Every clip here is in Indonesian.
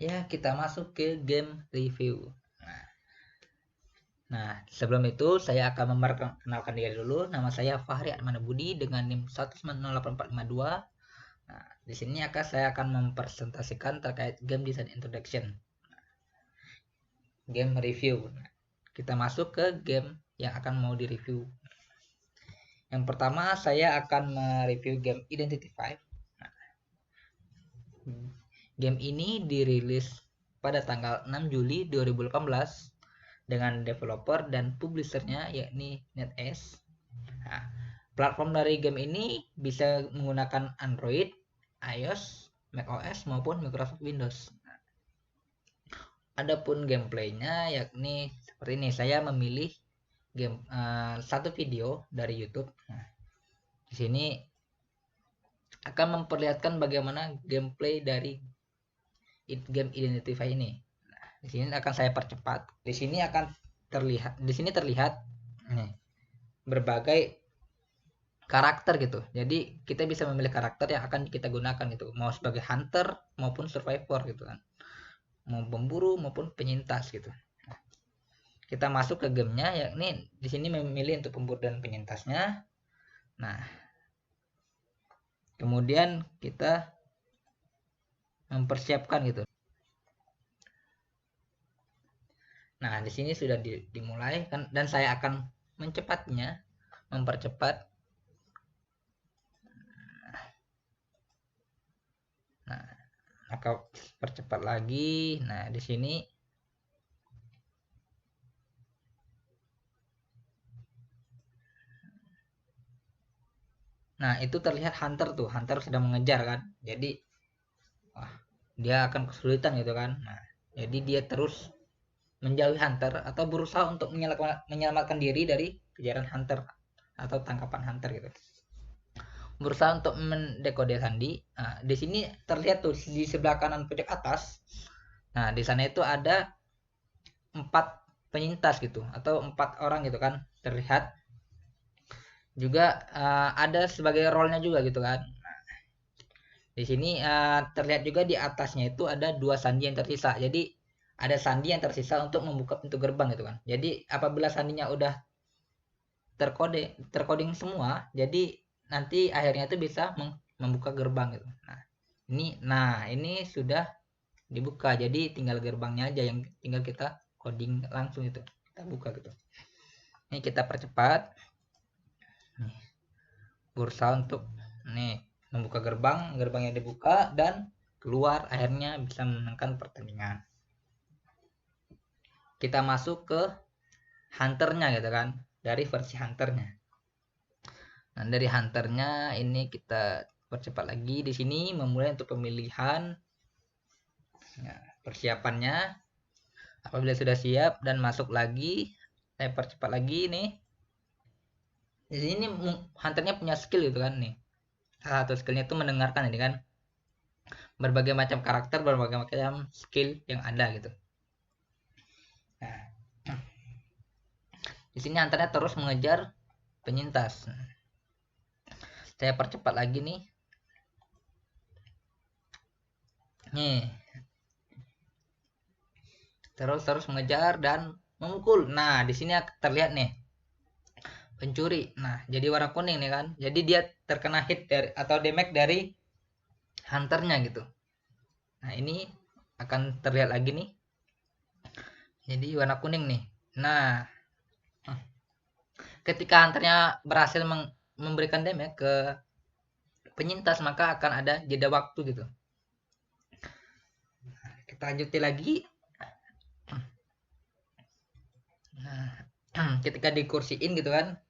Ya, kita masuk ke game review. Nah, sebelum itu saya akan memperkenalkan diri dulu. Nama saya Fahri Atmana Budi dengan NIM 1908452. Nah, di sini saya akan mempresentasikan terkait game design introduction. Game review. Nah, kita masuk ke game yang akan mau direview. Yang pertama saya akan mereview game Identity V. Nah, game ini dirilis pada tanggal 6 Juli 2018 dengan developer dan publishernya yakni NetEase. Nah, platform dari game ini bisa menggunakan Android, iOS, macOS maupun Microsoft Windows. Adapun gameplaynya yakni seperti ini. Saya memilih game satu video dari YouTube. Nah, di sini akan memperlihatkan bagaimana gameplay dari game Identity V ini. Nah, di sini akan saya percepat. Di sini terlihat nih, berbagai karakter gitu. Jadi kita bisa memilih karakter yang akan kita gunakan gitu. Mau sebagai hunter maupun survivor gitu kan. Mau pemburu maupun penyintas gitu. Kita masuk ke gamenya, yakni di sini memilih untuk pemburu dan penyintasnya. Nah, kemudian kita mempersiapkan gitu. Nah, di sini sudah dimulai kan, dan saya akan mempercepat. Nah, maka percepat lagi. Nah, di sini nah, itu terlihat hunter tuh. Hunter sedang mengejar kan. Jadi wah, dia akan kesulitan gitu kan. Nah, jadi dia terus menjauhi hunter atau berusaha untuk menyelamatkan diri dari kejaran hunter atau tangkapan hunter gitu. Berusaha untuk mendekode sandi. Nah, di sini terlihat tuh di sebelah kanan pojok atas. Nah, di sana itu ada 4 penyintas gitu atau 4 orang gitu kan terlihat. Juga ada sebagai role-nya juga gitu kan. Di sini terlihat juga di atasnya itu ada 2 sandi yang tersisa. Jadi ada sandi yang tersisa untuk membuka pintu gerbang gitu kan. Jadi apabila sandinya udah tercoding semua, jadi nanti akhirnya itu bisa membuka gerbang gitu. Nah, ini sudah dibuka. Jadi tinggal gerbangnya aja yang tinggal kita coding langsung itu. Kita buka gitu. Ini kita percepat. Nih, berusaha untuk membuka gerbang yang dibuka dan keluar, akhirnya bisa memenangkan pertandingan. Kita masuk ke hunternya gitu kan, dari versi hunternya. Nah, dari hunternya ini kita percepat lagi. Di sini memulai untuk pemilihan. Nah, persiapannya apabila sudah siap dan masuk lagi, saya percepat lagi nih. Di sini hunternya punya skill gitu kan nih. Salah satu skillnya itu mendengarkan ini kan, berbagai macam karakter, berbagai macam skill yang ada gitu. Nah, di sini hunternya terus mengejar penyintas. Saya percepat lagi nih. Nih, terus mengejar dan memukul. Nah, di sini terlihat nih pencuri. Nah, jadi warna kuning nih kan. Jadi dia terkena hit dari atau damage dari hunternya gitu. Nah, ini akan terlihat lagi nih. Jadi warna kuning nih. Nah, ketika hunternya berhasil memberikan damage ke penyintas, maka akan ada jeda waktu gitu. Nah, kita lanjutin lagi. Nah, ketika dikursiin gitu kan,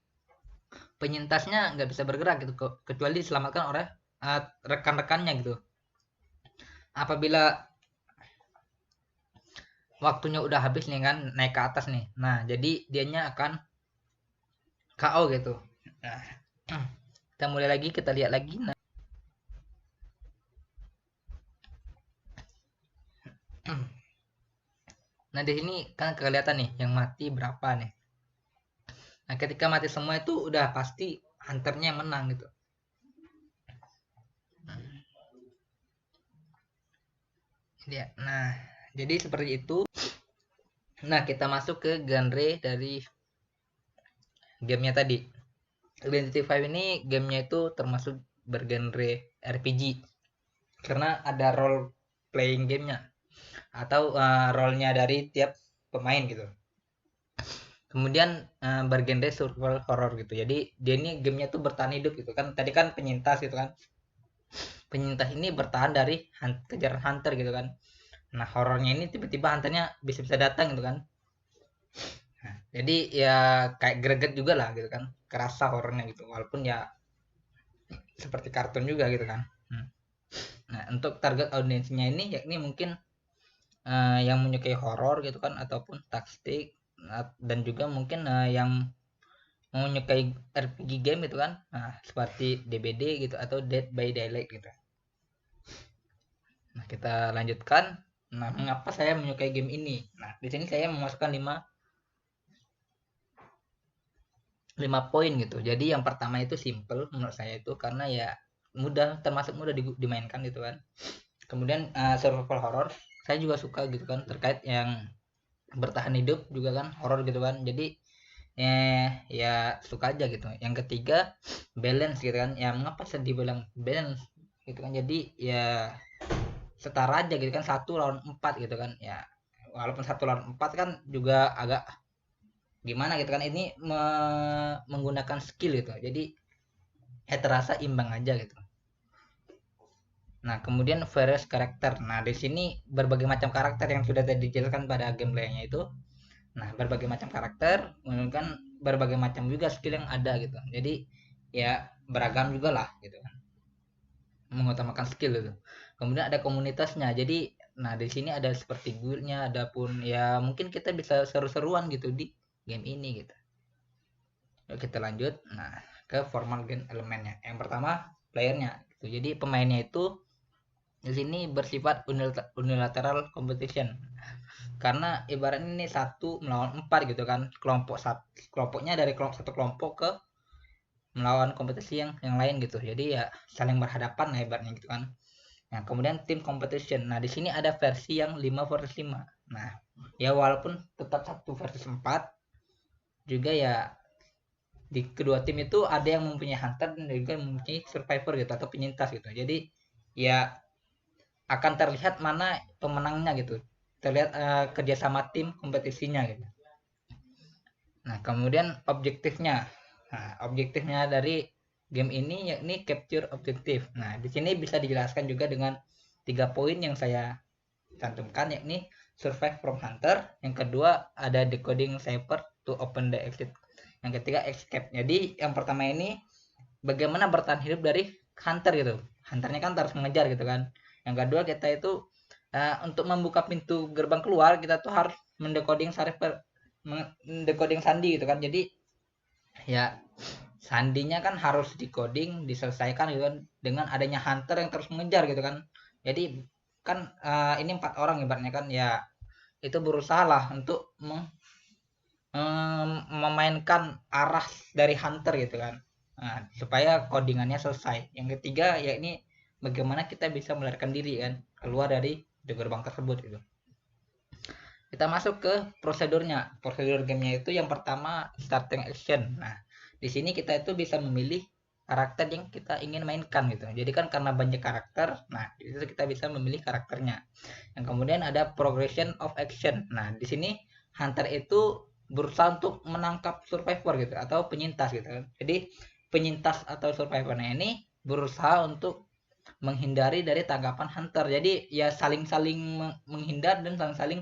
penyintasnya nggak bisa bergerak gitu kecuali diselamatkan oleh rekan-rekannya gitu. Apabila waktunya udah habis nih kan, naik ke atas nih. Nah, jadi dianya akan KO gitu. Nah, kita mulai lagi, kita lihat lagi. Nah, di sini kan kelihatan nih yang mati berapa nih. Nah, ketika mati semua itu udah pasti hunternya yang menang gitu. Ya, nah, jadi seperti itu. Nah, kita masuk ke genre dari gamenya tadi. Identity V ini gamenya itu termasuk bergenre RPG karena ada role playing gamenya atau role-nya dari tiap pemain gitu. Kemudian bergenre survival horror gitu. Jadi dia ini gamenya tuh bertahan hidup gitu kan. Tadi kan penyintas gitu kan. Penyintas ini bertahan dari kejaran hunter gitu kan. Nah, horornya ini tiba-tiba hunternya bisa-bisa datang gitu kan. Nah, jadi ya kayak greget juga lah gitu kan. Kerasa horornya gitu. Walaupun ya seperti kartun juga gitu kan. Nah, untuk target audiensnya ini yakni mungkin yang menyukai horor gitu kan ataupun taktik dan juga mungkin yang menyukai RPG game gitu kan. Nah, seperti DBD gitu atau Dead by Daylight gitu. Nah, kita lanjutkan. Nah, mengapa saya menyukai game ini? Nah, di sini saya memasukkan 5 poin gitu. Jadi yang pertama itu simple menurut saya itu karena ya mudah, termasuk mudah dimainkan gitu kan. Kemudian survival horror saya juga suka gitu kan, terkait yang bertahan hidup juga kan, horror gitu kan. Jadi ya suka aja gitu. Yang ketiga balance gitu kan. Ya mengapa saya dibilang balance gitu kan. Jadi ya setara aja gitu kan, 1 lawan 4 gitu kan. Ya walaupun 1 lawan 4 kan juga agak gimana gitu kan, ini menggunakan skill gitu, jadi ya terasa imbang aja gitu. Nah, kemudian various karakter. Nah, di sini berbagai macam karakter yang sudah tadi dijelaskan pada gameplaynya itu. Nah, berbagai macam karakter menunjukkan berbagai macam juga skill yang ada gitu, jadi ya beragam juga lah gitu kan, mengutamakan skill itu. Kemudian ada komunitasnya, jadi nah di sini ada seperti guildnya, ada pun ya mungkin kita bisa seru-seruan gitu di game ini gitu. Yuk kita lanjut. Nah, ke formal game elemennya. Yang pertama, playernya. Gitu. Jadi pemainnya itu di sini bersifat unilateral competition. Karena ibaratnya ini 1 melawan 4 gitu kan. Kelompoknya dari satu kelompok ke melawan kompetisi yang lain gitu. Jadi ya saling berhadapan lah ibaratnya gitu kan. Nah, kemudian tim competition. Nah, di sini ada versi yang 5 versus 5. Nah, ya walaupun tetap 1 versus 4 juga ya di kedua tim itu ada yang mempunyai hunter dan juga mempunyai survivor gitu atau penyintas gitu. Jadi ya akan terlihat mana pemenangnya gitu. Terlihat kerjasama tim kompetisinya gitu. Nah, kemudian objektifnya. Nah, objektifnya dari game ini yakni capture objektif. Nah, di sini bisa dijelaskan juga dengan 3 poin yang saya cantumkan, yakni survive from hunter, yang kedua ada decoding cipher to open the exit, yang ketiga escape. Jadi yang pertama ini bagaimana bertahan hidup dari hunter gitu, hunternya kan harus mengejar gitu kan. Yang kedua kita itu untuk membuka pintu gerbang keluar kita tuh harus mendecoding sandi gitu kan. Jadi ya sandinya kan harus decoding diselesaikan gitu kan, dengan adanya hunter yang terus mengejar gitu kan. Jadi kan ini 4 orang ibaratnya kan, ya itu berusaha lah untuk memainkan arah dari hunter gitu kan. Nah, supaya codingannya selesai. Yang ketiga ya ini bagaimana kita bisa melarikan diri kan keluar dari gerbang tersebut gitu. Kita masuk ke prosedurnya. Prosedur gamenya itu yang pertama starting action. Nah, di sini kita itu bisa memilih karakter yang kita ingin mainkan gitu. Jadi kan karena banyak karakter, nah itu kita bisa memilih karakternya. Yang kemudian ada progression of action. Nah, di sini hunter itu berusaha untuk menangkap survivor gitu atau penyintas gitu kan. Jadi penyintas atau survivornya ini berusaha untuk menghindari dari tangkapan hunter. Jadi ya saling-saling menghindar dan saling-saling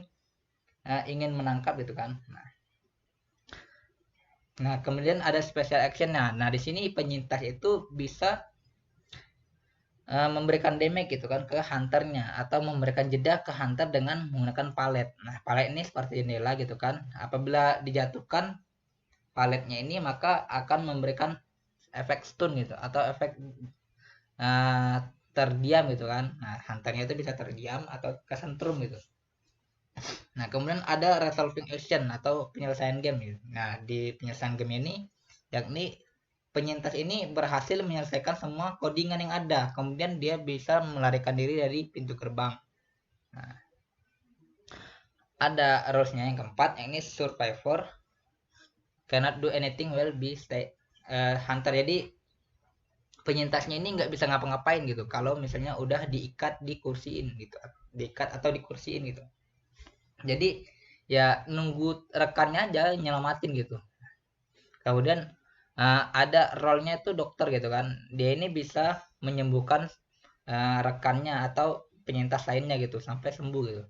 ingin menangkap gitu kan. Nah, kemudian ada special action. Nah, di sini penyintas itu bisa memberikan damage gitu kan ke hunternya atau memberikan jeda ke hunter dengan menggunakan palet. Nah, palet ini seperti jendela gitu kan. Apabila dijatuhkan paletnya ini maka akan memberikan efek stun gitu atau efek uh, terdiam gitu kan. Nah, hunternya itu bisa terdiam atau kesentrum gitu. Nah, kemudian ada resolving action atau penyelesaian game gitu. Nah, di penyelesaian game ini yakni penyintas ini berhasil menyelesaikan semua codingan yang ada. Kemudian dia bisa melarikan diri dari pintu gerbang. Nah, ada rulesnya yang keempat, yang ini survivor cannot do anything while be stay hunter. Jadi penyintasnya ini nggak bisa ngapa-ngapain gitu kalau misalnya udah diikat di kursiin gitu, diikat atau dikursiin gitu. Jadi ya nunggu rekannya aja nyelamatin gitu. Kemudian ada role-nya itu dokter gitu kan, dia ini bisa menyembuhkan rekannya atau penyintas lainnya gitu sampai sembuh gitu.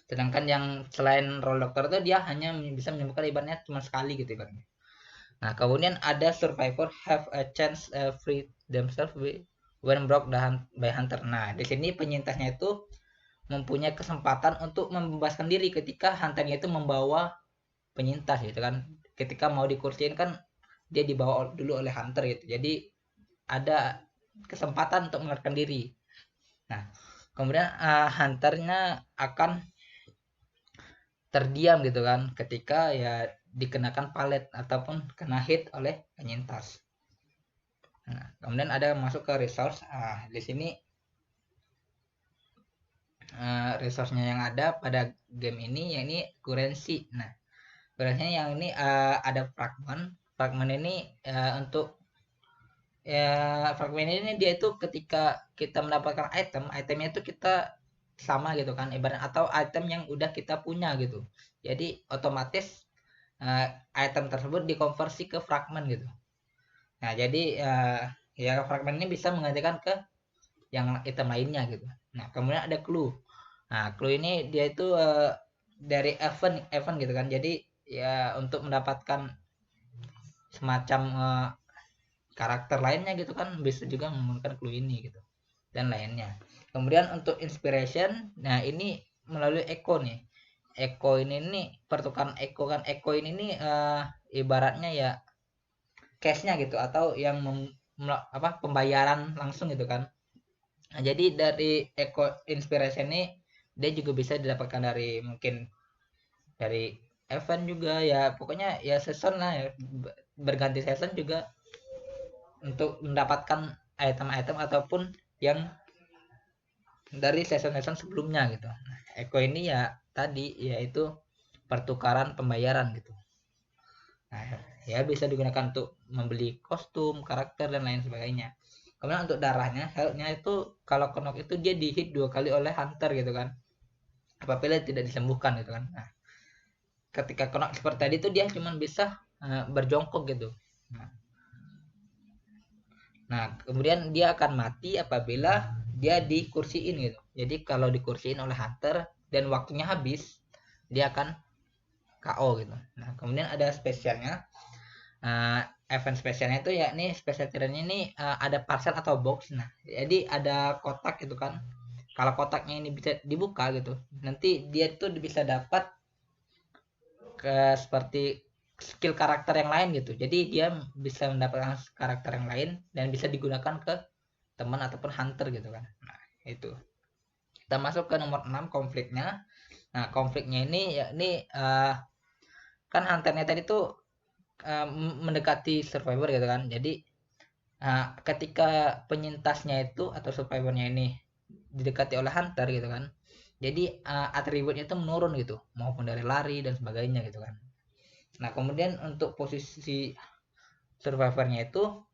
Sedangkan yang selain role dokter itu dia hanya bisa menyembuhkan ibaratnya cuma sekali gitu ibaratnya. Nah, kemudian ada survivor have a chance free themselves when broke by hunter. Nah, di sini penyintasnya itu mempunyai kesempatan untuk membebaskan diri ketika hunternya itu membawa penyintas gitu kan. Ketika mau dikursiin kan dia dibawa dulu oleh hunter gitu. Jadi ada kesempatan untuk melarikan diri. Nah, kemudian hunternya akan terdiam gitu kan ketika ya dikenakan palet ataupun kena hit oleh penyintas. Nah, kemudian ada masuk ke resource. Di sini resource-nya yang ada pada game ini ya ini currency. Nah, currency yang ini ada fragment. Fragment ini untuk fragment ini dia itu ketika kita mendapatkan itemnya itu kita sama gitu kan, ibarat atau item yang udah kita punya gitu. Jadi otomatis item tersebut dikonversi ke fragment gitu. Nah, jadi ya fragment ini bisa menggantikan ke yang item lainnya gitu. Nah, kemudian ada clue. Nah, clue ini dia itu dari event gitu kan. Jadi ya untuk mendapatkan semacam karakter lainnya gitu kan bisa juga menggunakan clue ini gitu dan lainnya. Kemudian untuk inspiration, nah ini melalui echo nih. Echo ini nih pertukaran echo kan. Echo ini nih ibaratnya ya cash-nya gitu atau yang pembayaran langsung gitu kan. Nah, jadi dari echo inspiration ini dia juga bisa didapatkan dari mungkin dari event juga ya, pokoknya ya season lah ya, berganti season juga untuk mendapatkan item-item ataupun yang dari season-season sebelumnya gitu. Nah, echo ini ya tadi yaitu pertukaran pembayaran gitu. Nah, ya bisa digunakan untuk membeli kostum, karakter dan lain sebagainya. Kemudian untuk darahnya, health-nya itu kalau knock itu dia di hit 2 kali oleh hunter gitu kan. Apabila tidak disembuhkan gitu kan. Nah, ketika knock seperti tadi itu dia cuma bisa berjongkok gitu. Nah, kemudian dia akan mati apabila dia dikursiin gitu. Jadi kalau dikursiin oleh hunter dan waktunya habis, dia akan KO gitu. Nah, kemudian ada spesialnya. Event spesialnya itu ya ini spesial tiranya ini ada parcel atau box. Nah, jadi ada kotak gitu kan. Kalau kotaknya ini bisa dibuka gitu, nanti dia tuh bisa dapat ke seperti skill karakter yang lain gitu. Jadi dia bisa mendapatkan karakter yang lain dan bisa digunakan ke teman ataupun hunter gitu kan. Nah, itu. Kita masuk ke nomor 6 konfliknya. Nah, konfliknya ini ya ini kan hunternya tadi tuh mendekati survivor gitu kan. Jadi ketika penyintasnya itu atau survivornya ini didekati oleh hunter gitu kan. Jadi atributnya itu menurun gitu, maupun dari lari dan sebagainya gitu kan. Nah, kemudian untuk posisi survivornya itu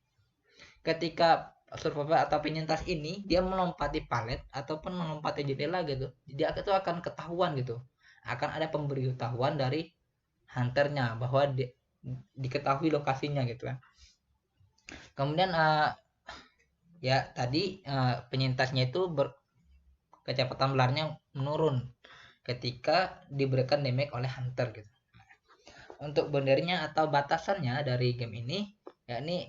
ketika survivor atau penyintas ini dia melompati palet ataupun melompati jendela gitu, dia itu akan ketahuan gitu, akan ada pemberitahuan dari hunternya bahwa diketahui lokasinya gitu kan. Kemudian ya tadi penyintasnya itu kecepatan berlarinya menurun ketika diberikan damage oleh hunter gitu. Untuk boundarynya atau batasannya dari game ini yakni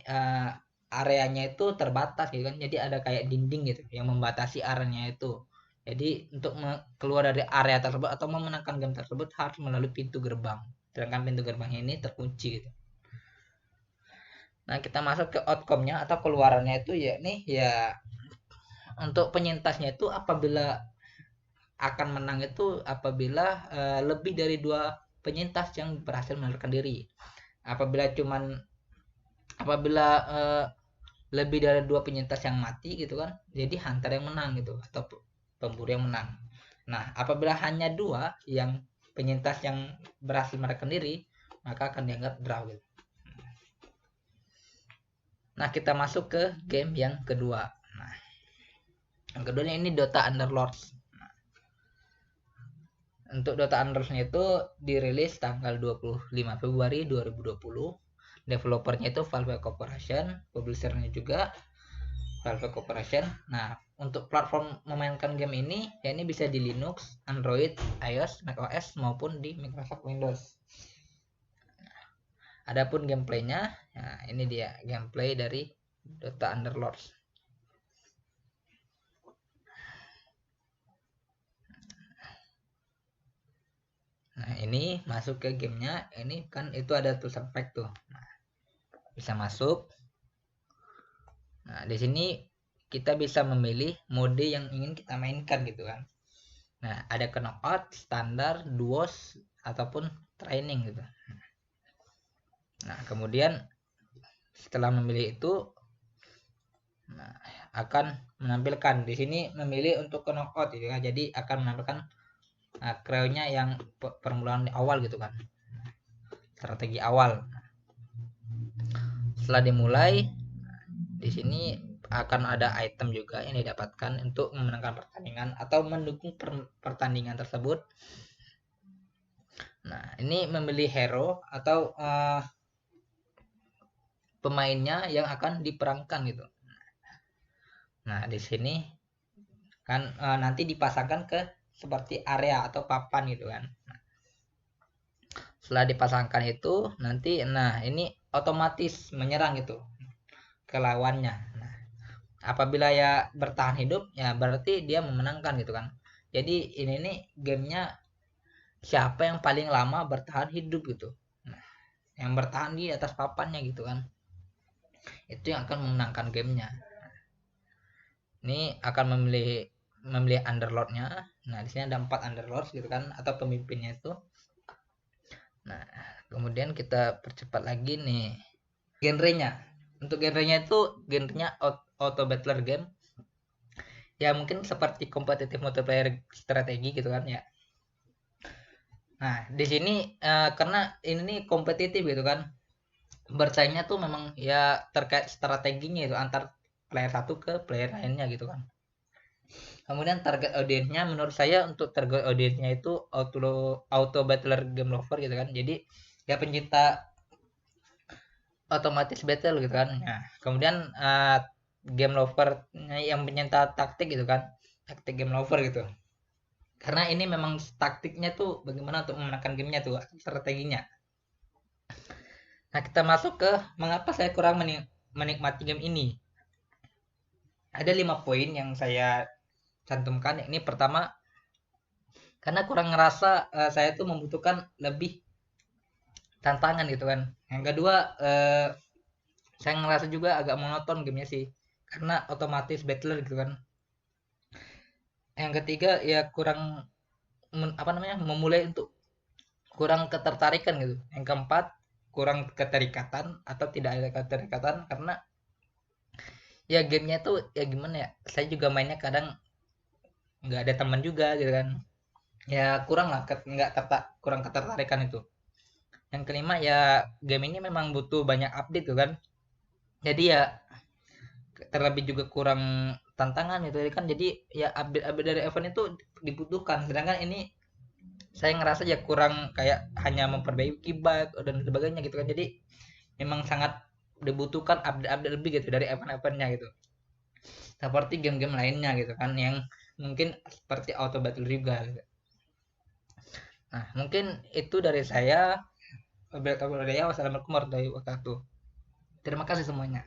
areanya itu terbatas gitu kan, jadi ada kayak dinding gitu yang membatasi areanya itu. Jadi untuk keluar dari area tersebut atau memenangkan game tersebut harus melalui pintu gerbang, sedangkan pintu gerbang ini terkunci gitu. Nah, kita masuk ke outcome-nya atau keluarannya itu ya nih ya untuk penyintasnya itu apabila akan menang itu apabila lebih dari 2 penyintas yang berhasil melarikan diri. Apabila lebih dari 2 penyintas yang mati gitu kan, jadi hunter yang menang gitu atau pemburu yang menang. Nah, apabila hanya 2 yang penyintas yang berhasil melarikan diri, maka akan dianggap draw gitu. Nah, kita masuk ke game yang kedua. Nah, yang kedua ini Dota Underlords. Nah, untuk Dota Underlords itu dirilis tanggal 25 Februari 2020. Developernya itu Valve Corporation, publishernya juga Valve Corporation. Nah, untuk platform memainkan game ini, ya ini bisa di Linux, Android, iOS, macOS maupun di Microsoft Windows. Adapun gameplaynya, nah ini dia gameplay dari Dota Underlords. Nah, ini masuk ke gamenya. Ini kan itu ada tulisan pack tuh. Nah, bisa masuk. Nah, di sini kita bisa memilih mode yang ingin kita mainkan gitu kan. Nah, ada knockout, standar, duos, ataupun training gitu. Nah, kemudian setelah memilih itu, nah, akan menampilkan di sini memilih untuk knockout gitu ya. Jadi akan menampilkan crewnya yang permulaan awal gitu kan. Strategi awal. Setelah dimulai, di sini akan ada item juga yang didapatkan untuk memenangkan pertandingan atau mendukung pertandingan tersebut. Nah, ini memilih hero atau pemainnya yang akan diperangkan gitu. Nah, di sini kan nanti dipasangkan ke seperti area atau papan gitu kan. Nah, setelah dipasangkan itu nanti, nah ini otomatis menyerang gitu ke lawannya. Nah, apabila ya bertahan hidup, ya berarti dia memenangkan gitu kan. Jadi ini nih gamenya siapa yang paling lama bertahan hidup gitu. Nah, yang bertahan di atas papannya gitu kan. Itu yang akan memenangkan gamenya. Ini akan memilih underlordnya. Nah, di sini ada 4 underlords gitu kan, atau pemimpinnya itu. Nah, kemudian kita percepat lagi nih genrenya. Untuk genrenya itu genrenya auto battler game. Ya mungkin seperti kompetitif multiplayer strategi gitu kan ya. Nah, di sini karena ini kompetitif gitu kan. Bersaingnya tuh memang ya terkait strateginya itu antar player satu ke player lainnya gitu kan. Kemudian target audiensnya menurut saya untuk target audiensnya itu auto battler game lover gitu kan. Jadi ya pencinta otomatis battle gitu kan. Nah, kemudian game lover yang pencinta taktik gitu kan. Taktik game lover gitu. Karena ini memang taktiknya tuh bagaimana untuk memenangkan gamenya tuh, strateginya. Nah, kita masuk ke mengapa saya kurang menikmati game ini. Ada 5 poin yang saya cantumkan. Ini pertama, karena kurang ngerasa saya tuh membutuhkan lebih tantangan gitu kan. Yang kedua, saya ngerasa juga agak monoton gamenya sih, karena otomatis battler gitu kan. Yang ketiga, ya kurang memulai untuk kurang ketertarikan gitu. Yang keempat, kurang keterikatan atau tidak ada keterikatan karena ya gamenya tuh ya gimana ya, saya juga mainnya kadang nggak ada teman juga gitu kan, ya kurang lah kurang ketertarikan itu. Yang kelima ya game ini memang butuh banyak update tuh kan, jadi ya terlebih juga kurang tantangan gitu kan, jadi ya update dari event itu dibutuhkan, sedangkan ini saya ngerasa ya kurang, kayak hanya memperbaiki bug dan sebagainya gitu kan, jadi memang sangat dibutuhkan update-update lebih gitu dari event-eventnya gitu, seperti game-game lainnya gitu kan yang mungkin seperti auto battle juga gitu. Nah, mungkin itu dari saya. Wassalamualaikum warahmatullahi wabarakatuh. Terima kasih semuanya.